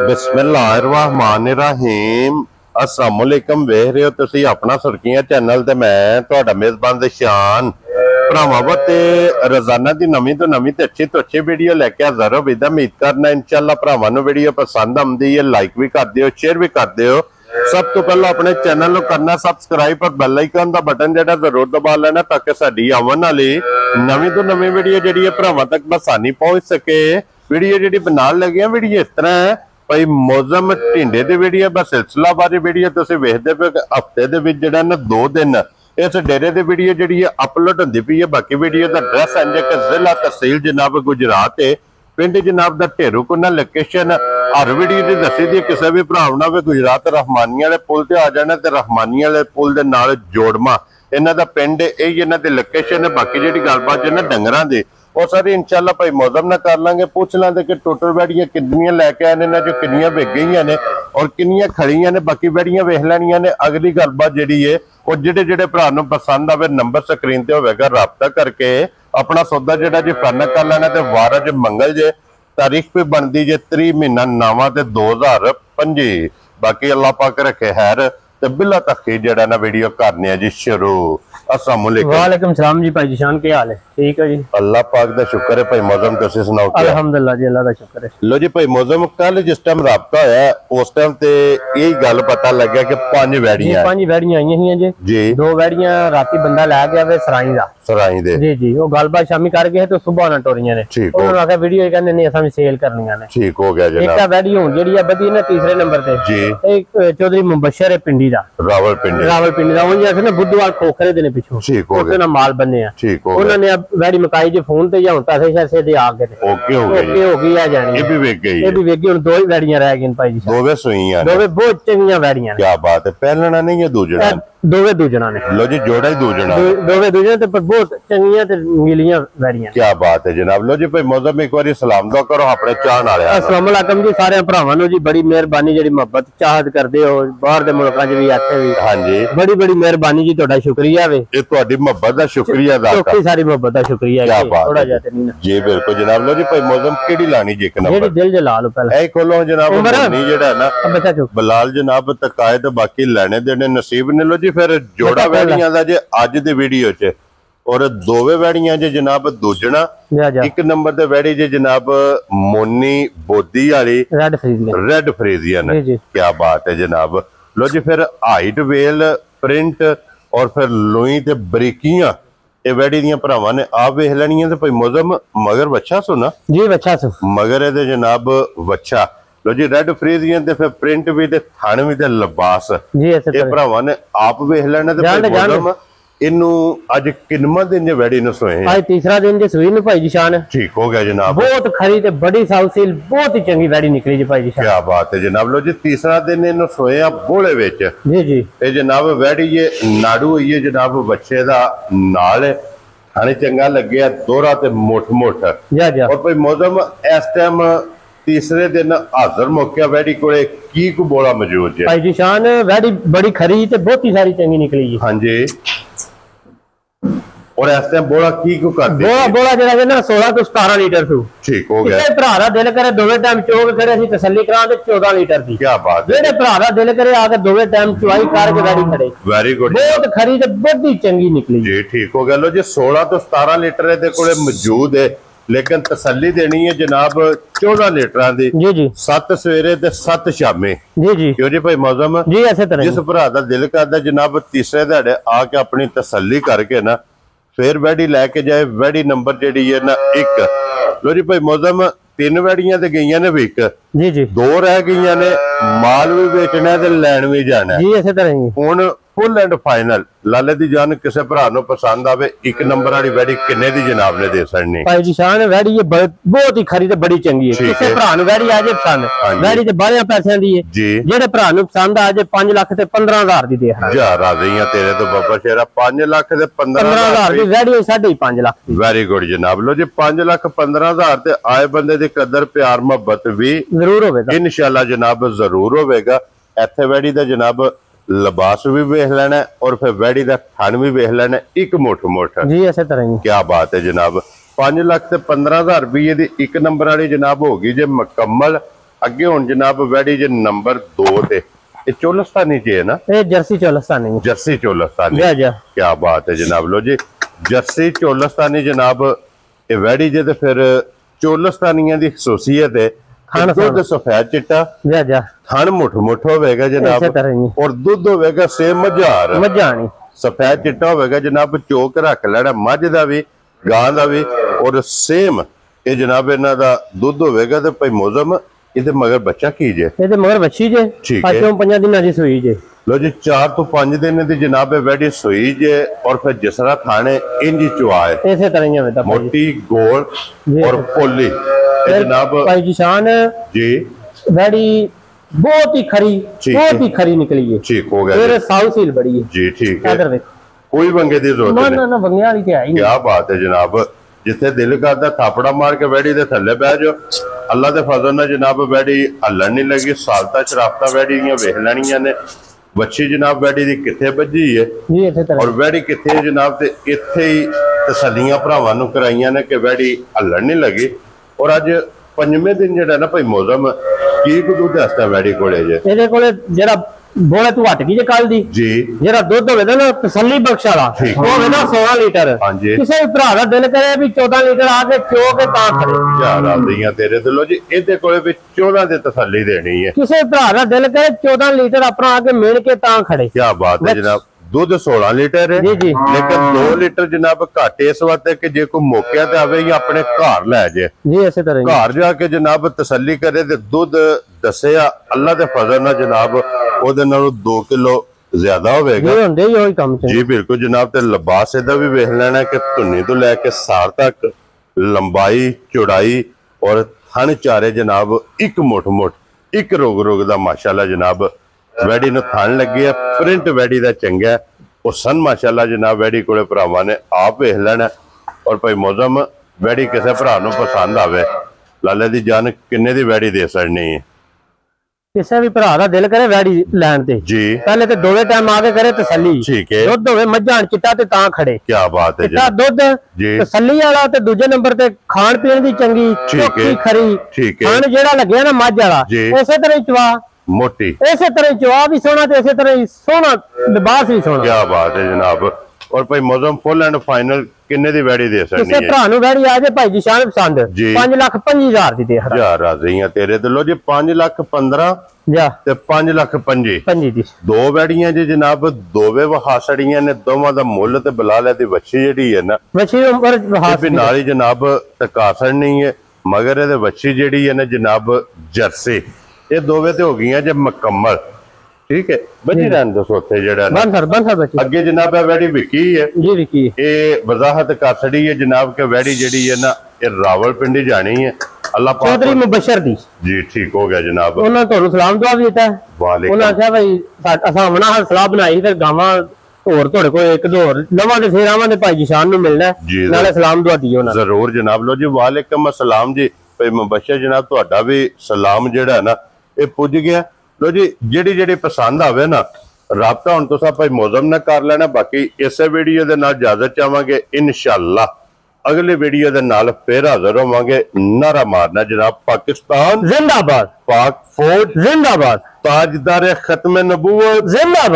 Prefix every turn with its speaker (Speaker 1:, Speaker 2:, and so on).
Speaker 1: बिस्मिल्लाहिर्रहमानिर्रहीम अस्सलाम वालेकुम। वेख रहे हो तुसी अपना सुर्खियां चैनल ते मैं तुहाडा मेजबान दिशान भरावां ते रोजाना दी नवीं तो अच्छी वीडियो लेके हाज़र हो। विदा उम्मीद करना इंशाअल्लाह भरावां नूं वीडियो पसंद आउंदी है। लाइक भी कर दिओ, शेयर भी कर दिओ। सब तो पहले अपने चैनल को करना सबसक्राइब और बेल आइकन का बटन जो जरूर दबा लेना ताकि साडी आवन वाली नवीं तो नवीं वीडियो जी भरावां तक आसानी पहुंच सके। वीडियो जी बनाने लगे वीडियो इस तरह है भाई मौजम ढिंडे की वीडियो बस सिलसिला बारी वीडियो तुसीं वेखदे पे हफ्ते दे विच जिहड़ा ना 2 दिन इस डेरे की वीडियो जी अपलोड होंदी पई है। बाकी वीडियो का एड्रैस है कि जिला तहसील जनाब गुजरात है, पिंड जनाब दा ढेरू कोना लोकेशन हर वीडियो की दसी दी। किसी भी भरा भी गुजरात रहमानी वाले पुल ते आ जाना ते रहमानी वाले पुल दे नाल जोड़मा इन्हां दा पिंड यही इन्हां दी लोकेशन है। बाकी जिहड़ी गलबात है ना डंगरां दी वो सारी इंशाअल्लाह भाई मौजम ना कर लांगे, पूछ लांगे कि टोटल वैड़ियां कितनियां लैके आए ने, जो कितनियां विक गई ने और कितनियां खड़ियां ने। बाकी वैड़ियां वेख लैनियां ने। अगली गलबात जिहड़ी है वो जिहड़े भरा नूं पसंद आवे नंबर स्क्रीन ते होवेगा, राबता करके अपना सौदा जिहड़ा जी फाइनल कर लेना। ते वार अज मंगल जे, तारीख भी बनती जे 3 महीना 9 ते 2025। बाकी अल्लाह पाक रखे खैर ते बिला तखी जिहड़ा ना वीडियो करने जी शुरू। अस्सलाम वालेकुम सलाम जी भाई जिशान, क्या हाल है? ठीक है जी, अल्लाह पाक दा शुक्र है। भाई मौजम तुसीं सुनाओ?
Speaker 2: अल्हम्दुलिल्लाह जी, अल्लाह दा शुक्र है।
Speaker 1: लो जी भाई मौजम कल जिस टाइम राबता होया उस टाइम ते यही गल पता लग्या कि 5 वैड़ियां
Speaker 2: आईयां जी। 2 वैड़ियां राती बंदा लै गया वे सराई दे जी जी। वो गलबात शामी कर गए तो सुबह ना टोरियां ने। उन्होंने आखिया वीडियो कहंदे नहीं असां भी सेल करनियां ने। ठीक हो गया जनाब। एक वैड़ी हुन जेहड़ी है बदी ना तीसरे नंबर ते जी। एक चौधरी मुबशर है पिंडी दा, रावलपिंडी दा। उन जैसे ना बुद्धवाल खोखरे दे ने पिछो। ठीक हो गया ना, माल बन्ने हैं। ठीक हो गया। उन्होंने अब वैड़ी मकाई जे फोन ते या हुन पैसे शैसे दे आ गए। ओके हो गई आ जानी। ये भी विक गई। ये भी विक गई। हुन 2 ही वैड़ियां रह गईन भाई जी। दोवे सुईयां, दोवे बहुत चंगियां वैड़ियां। क्या बात है। पहलना नहीं है दूजना? दोवे दूजना ने। लो जी जोड़ा ही दूजना, दोवे दूजना ते पर बहुत चंगियां ते नीलियां वैड़ियां। क्या बात है जनाब। लो जी भाई मौजम एक बार सलाम दो करो अपने चाहण वाले। अस्सलाम वालेकुम जी सारे भरावां नूं जी, बड़ी मेहरबानी जेहड़ी मोहब्बत चाहत करदे हो बाहर दे मुल्कां च भी इत्थे भी। हां जी बड़ी बड़ी मेहरबानी जी, तुहाडा शुक्रिया वे।
Speaker 1: ये तुहाडी मोहब्बत दा शुक्रिया अदा
Speaker 2: कर। सारी मोहब्बत दा शुक्रिया।
Speaker 1: क्या बात
Speaker 2: थोड़ा जिहा ते नहीं ना
Speaker 1: जी। बिल्कुल जनाब। लो जी भाई मौजम केड़ी लानी जी? एक नंबर
Speaker 2: जेहड़ी दिल जलाल पहले
Speaker 1: ए खोलो जनाब। नहीं जेड़ा ना बलाल जनाब तकायद बाकी लेने देने नसीब ने। लो जी फिर जोड़ा वैड़ियां दा जे अज दी वीडियो च और दोवे वैड़ियां जे जनाब दूजना। एक नंबर ते वैड़ी जे जनाब मोनी बोदी वाली रेड फ्रीजियन। क्या बात है जनाब। लो जी फिर हाइट वेल प्रिंट और फिर लोई ते बरीकियां ये वैड़ी दियां भरावां ने आप वेख लैनियां। ते भाई मौजम मगर वच्छा सुना जी, वच्छा सु मगर ए जनाब वच्छा। लो जी रेड फ्रीजियन ते फिर प्रिंट भी ते थान भी ते लिबास जी। ये भरावां ने आप वेख लेना। ते भाई मौजम इनू अज किन्नवां दिन जे वैड़ी नूं सोए?
Speaker 2: आज तीसरा दिन जे सुई नूं भाई जिशान।
Speaker 1: ठीक हो गया जनाब।
Speaker 2: बहुत खरी ते बड़ी साउसील बहुत ही चंगी वैड़ी निकली जी भाई जिशान।
Speaker 1: क्या बात है जनाब। लो जी तीसरा दिन इनू सोए आ बोले विच जी जी। ए जनाब वैड़ी ये नाड़ू हुई है जनाब बच्चे दा नाल थाने चंगा लगे दोहरा ते मुठ मुठ। और भाई मौजम इस टाइम तीसरे दिन हाजिर मौके वैड़ी कोले की को बोला मौजूद है
Speaker 2: भाई जिशान? वैड़ी बड़ी खरी ते बहुत ही सारी चंगी निकली जी।
Speaker 1: हां जी। और इस टाइम बोला की को करदे?
Speaker 2: बोला जेड़ा ना 16 तो 17 लीटर सु। ठीक हो गया। किसे भरा दा दिल करे दोवे टाइम चोग करे असि तसल्ली करा दे 14 लीटर दी। क्या बात है। जेड़े भरा दा दिल करे आके दोवे टाइम चुआई करके वैड़ी खड़े। Very good. बहुत खरी ते बड़ी चंगी निकली जी।
Speaker 1: ठीक हो गया। लो जी 16 तो 17 लीटर दे कोले मौजूद है, लेकिन तसल्ली देनी है जनाब 14 लीटर दी जी जी। 7 सवेरे ते 7 शामे जी जी। क्यों जी भाई मौजम जी ऐसे तरह जिस भरा दा दिल करदा जनाब तीसरे दिहाड़े आके अपनी तसल्ली करके ना फिर वैड़ी लैके जाए। वैड़ी नंबर जी है ना 1। लो जी भाई मौजम 3 वैड़ियां ते गईयां ने विक जी जी। 2 रह गईयां ने। माल भी बेचना ते लैन भी जाना जी। ऐसे तरह हुण फुल एंड फाइनल लाले दी जान किसे भरा नूं पसंद आवे 1 नंबर वाली वैड़ी किन्ने दी जनाब ने दे सकनी?
Speaker 2: भाई जिशान वैड़ी ये बहुत ही खरी ते बड़ी चंगी है। किसे भरा नूं वैड़ी आ जाए पसंद वैड़ी ते बारे पैसे दी है जी। जेड़े भरा नूं पसंद आ जाए 5 लाख ते 15,000 दी दे जा राज़ियां तेरे तो बाबा शेरा। 5 लाख ते 15,000 दी वैड़ी 5.5 लाख। वेरी गुड जनाब। लो जी 5 लाख 15,000 ते आए बंदे दी कदर प्यार मोहब्बत भी जरूर होवेगा इंशाअल्लाह जनाब जरूर होवेगा। इत्थे वैड़ी दा जनाब लिबास भी वेख लेना और फिर वैड़ी का थन भी वेख लेना 1 मुठ मुठ जी। ऐसे तरह ही। क्या बात है जनाब। 5 लाख ते 15,000 रुपये दी 1 नंबर वाली जनाब होगी जे मुकम्मल
Speaker 1: ਅੱਗੇ ਹੁਣ ਜਨਾਬ ਵੈੜੀ ਜੇ ਨੰਬਰ 2 ਤੇ ਇਹ ਚੋਲਸਤਾਨੀ ਚ ਹੈ ਨਾ
Speaker 2: ਇਹ ਜਰਸੀ ਚੋਲਸਤਾਨੀ
Speaker 1: ਜਰਸੀ ਚੋਲਸਤਾਨੀ
Speaker 2: ਜੀ ਜੀ
Speaker 1: ਕੀ ਬਾਤ ਹੈ ਜਨਾਬ लो जी जर्सी चोलस्तानी जनाब ये वैड़ी जे ते फिर चोलस्तानियां दी खसूसियत है दूध सफेद चिट्टा थन मुठ मुठ होगा जनाब और दूध होगा सेम मझार सफेद चिट्टा होगा जनाब चोक रख लेना मझ दा भी गां दा भी और सेम ये जनाब इन्हां दा दूध होगा ते भाई मौसम इहदे मगर बच्चा की जे इहदे मगर बच्ची जे ठीक है 5 दिनां दी सूई जे लो जी 4 तो 5 दिन दी जनाब वैड़ी सुई जे और फिर जिसरा थाने इंजी चुआए इसे तरह ही मोटी गोल और पोली जनाब भाई जिशान जी वैड़ी बहुत ही खरी निकली है ठीक हो गया मेरे साउ सील बड़ी है जी ठीक है कोई वंगे दी जरूरत नहीं ना वंगे वाली ते आई क्या बात है जनाब जिथे दिल करदा थापड़ा मार के वैड़ी दे थल्ले बह जाओ अल्लाह दे फजल नाल जनाब वैड़ी हलन नहीं लगी सालता शराफता वैड़ी वेख लैणियां ने बच्ची जनाब वैड़ी दी किथे बजी है और वैड़ी किथे जनाब ते इत्थे ही तसल्लियां भरावां नूं कराईयां ने कि वैड़ी हलन नहीं लगी और अज 5वें दिन जेड़ा ना भाई मौसम की दूध वास्ते वैड़ी कोले जे इहदे कोले जेड़ा बोले तू हट गई जे कल दी जी जेड़ा दुध होवे ना तसल्ली बख्श वाला होवे ना 16 लीटर हां जी किसी भरा दा दिल करे भी 14 लीटर आके चो के तां खड़े यार आंदियां तेरे दिलों जी इहदे कोले भी 14 दे तसल्ली देनी है किसी भरा दा दिल करे 14 लीटर अपना आके मिल के तां खड़े क्या बात है जनाब दूध 16 लीटर है जी जी लेकिन 2 लीटर जनाब घट इस वास्ते कि जे कोई मौके ते आवे या अपने घर ले जाए जी इसे तरह घर जाके जनाब तसल्ली करे ते दूध दसया अल्लाह दे फजल नाल जनाब ओदे नालों 2 किलो ज्यादा होवेगा जी हुंदे ही ओही काम जी बिल्कुल जनाब ते लिबास इहदा भी वेख लेना कि धुन्नी तो लेके सार तक लंबाई चौड़ाई और थन चारे जनाब एक मुठ एक रोग दा माशाल्लाह जनाब वैड़ी नूं थन लगे प्रिंट वैड़ी दा चंगा और सन माशाल्लाह जनाब वैड़ी कोले भरावां ने आप वेख लेना और भाई मौसम वैड़ी किसी भरा नूं पसंद आवे लाले दी जान किन्ने दी वैड़ी दे सकनी है किसी भी भरा दा दिल करे वैड़ी लैण ते जी पहले ते दोवे टाइम आके करे तसल्ली ठीक है दुध होवे मझां चिट्टा ते तां खड़े क्या बात है चिट्टा दुध तसल्ली वाला ते दूजे नंबर ते खाण पीण दी चंगी चोखी खरी ठीक है खाण जेड़ा लगया ना मझ वाला उसे तरह चवा मोटी इसे तरह जवाब भी सोना ते इसे तरह सोना लिबास भी सोना क्या बात है जनाब और भाई मौसम फुल एंड फाइनल किन्ने दी वैड़ी दे सकनी है किसे भरा नूं वैड़ी आ जाए भाई जी शान पसंद 5,25,000 दी दे यार राज़ियां तेरे दिलों जी 5,15,000 जा ते 5,25,000 दी दो वैड़ियां जी जनाब दोवे वहा छड़ियां ने दोवां दा मुੱਲ ते बलाले दी वच्छी जेड़ी है ना वच्छी उम्र वहा भी नाल ही जनाब तकासर नहीं है मगर इहदे वच्छी जेड़ी है ना जनाब जर्सी ये दोवे ते हो गई जब मुकम्मल ठीक है बची रहन दसो उत्थे जेड़ा अगे जनाब वैड़ी विकी है जी विकी ये वजाहत कर छड़ी है जनाब के वैड़ी जेड़ी है ना ये रावलपिंडी जानी है अल्लाह पाक चौधरी मुबशर दी जी ठीक हो गया जनाब उन्होंने तो सलाम दुआ भी दिता वालेकुम उन्होंने कहा भाई असा बना सलाह बनाई फिर गावां और थोड़े को एक दो और लवां ते फिर आवां ते भाई जिशान नु मिलना है नाले सलाम दुआ दियो ना जरूर जनाब लो जी वालेकुम अस्सलाम जी भाई मुबशर जनाब तुहाडा भी सलाम जेड़ा है ना ये पुज गया लो जी जेड़ी जेड़ी पसंद आवे ना राबता हुण तुसां भाई मौसम ना कर लेना बाकी इसे वीडियो दे नाल इजाजत चाहांगे इंशाअल्लाह अगली वीडियो दे नाल फिर हाजिर होवांगे नारा मारना जनाब पाकिस्तान जिंदाबाद पाक फौज जिंदाबाद ताजदार खत्म नबूवत जिंदाबाद।